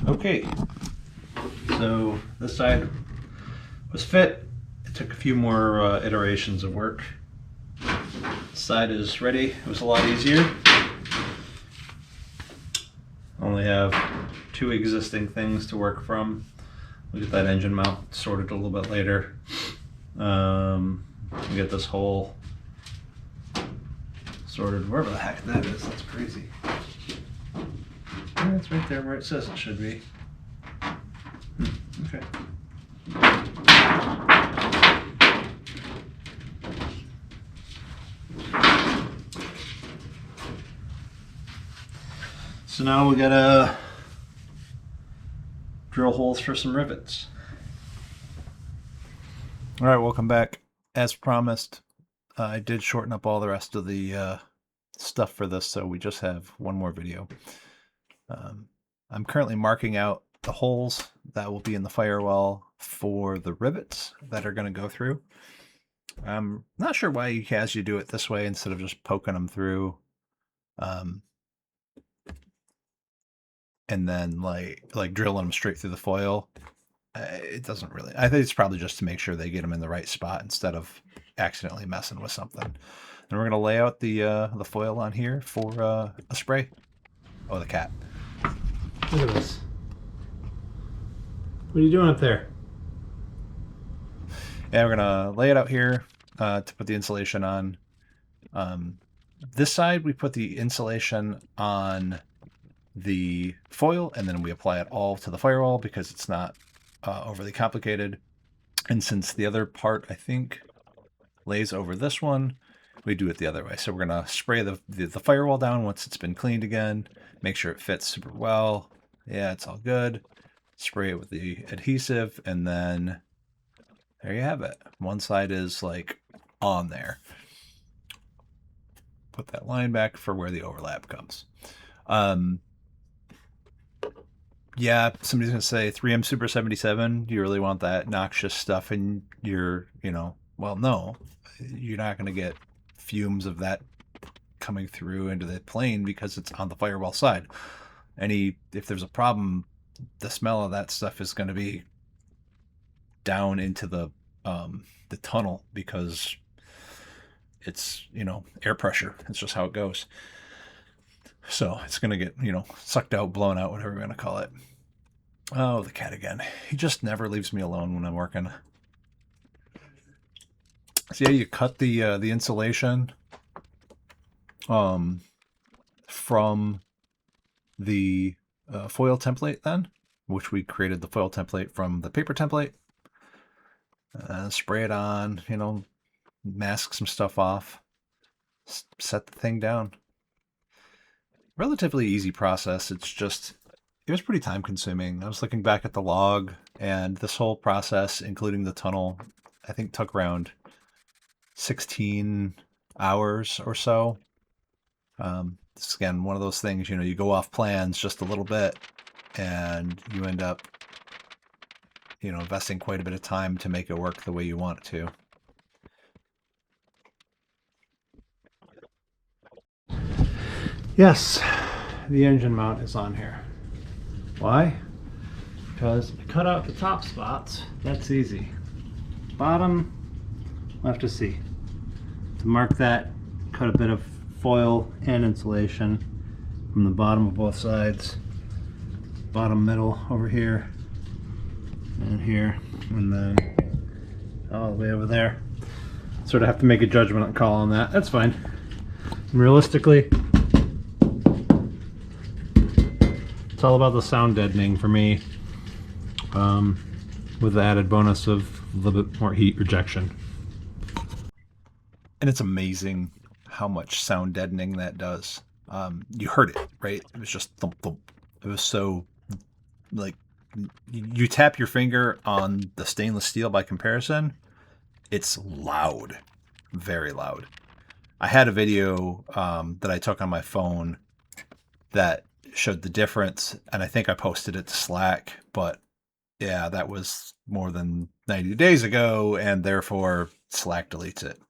Okay, so this side was fit. It took a few more iterations of work. This side is ready. It was a lot easier. Only have two existing things to work from. We'll get that engine mount sorted a little bit later. We'll get this hole sorted wherever the heck that is. That's crazy. Yeah, it's right there where it says it should be. Okay. So now we gotta drill holes for some rivets. All right, welcome back. As promised, I did shorten up all the rest of the stuff for this, so we just have one more video. I'm currently marking out the holes that will be in the firewall for the rivets that are going to go through. I'm not sure why he has you do it this way instead of just poking them through, and then like drilling them straight through the foil. It doesn't really. I think it's probably just to make sure they get them in the right spot instead of accidentally messing with something. And we're going to lay out the foil on here for a spray. Oh, the cat. Look at this. What are you doing up there? Yeah, we're going to lay it out here to put the insulation on. This side, we put the insulation on the foil, and then we apply it all to the firewall because it's not overly complicated. And since the other part, I think, lays over this one, we do it the other way. So we're going to spray the firewall down once it's been cleaned again, make sure it fits super well. Yeah, it's all good. Spray it with the adhesive, and then there you have it. One side is like on there. Put that line back for where the overlap comes. Yeah, somebody's going to say 3M Super 77, do you really want that noxious stuff in your, well, no, you're not going to get fumes of that coming through into the plane because it's on the firewall side. If there's a problem, the smell of that stuff is going to be down into the tunnel because it's, air pressure. It's just how it goes. So it's going to get, sucked out, blown out, whatever we're going to call it. Oh, the cat again. He just never leaves me alone when I'm working. So yeah, you cut the insulation from the foil template then, which we created the foil template from the paper template. Spray it on, mask some stuff off, set the thing down. Relatively easy process. It was pretty time consuming. I was looking back at the log, and this whole process, including the tunnel, I think took around 16 hours or so. It's again one of those things, you go off plans just a little bit and you end up investing quite a bit of time to make it work the way you want it to. Yes, the engine mount is on here. Why? Because I cut out the top spots. That's easy. Bottom, we'll have to see. To mark that, cut a bit of foil and insulation from the bottom of both sides. Bottom middle over here and here, and then all the way over there. Sort of have to make a judgment call on that. That's fine. And realistically, it's all about the sound deadening for me, with the added bonus of a little bit more heat rejection. And it's amazing how much sound deadening that does. You heard it, right? It was just thump thump. It was so, like, you tap your finger on the stainless steel by comparison, it's loud, very loud. I had a video that I took on my phone that showed the difference, and I think I posted it to Slack, but yeah, that was more than 90 days ago, and therefore Slack deletes it.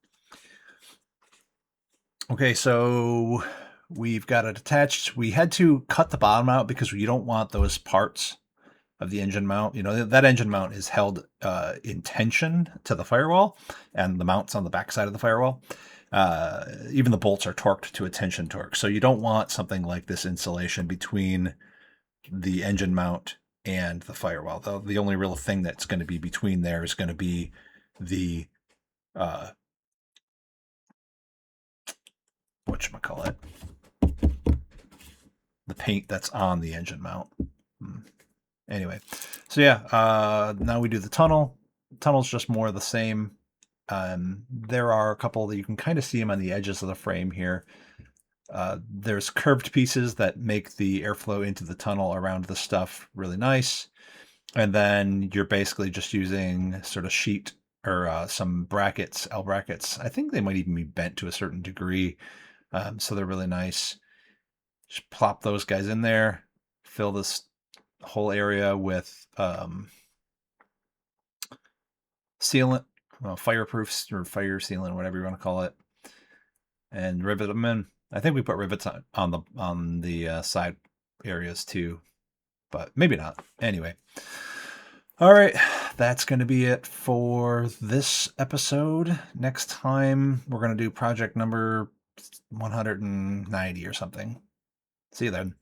Okay, so we've got it attached. We had to cut the bottom out because you don't want those parts of the engine mount. You know, that engine mount is held in tension to the firewall, and the mount's on the backside of the firewall. Even the bolts are torqued to a tension torque. So you don't want something like this insulation between the engine mount and the firewall. The only real thing that's going to be between there is going to be the whatchamacallit, the paint that's on the engine mount. Anyway, so yeah, now we do the tunnel. Tunnel's just more of the same. There are a couple that you can kind of see them on the edges of the frame here. There's curved pieces that make the airflow into the tunnel around the stuff really nice. And then you're basically just using sort of sheet or some brackets, L brackets. I think they might even be bent to a certain degree. So they're really nice. Just plop those guys in there, fill this whole area with sealant, fireproofs or fire sealant, whatever you want to call it, and rivet them in. I think we put rivets on the side areas too, but maybe not. Anyway, all right, that's going to be it for this episode. Next time we're going to do project number 190 or something. See you then.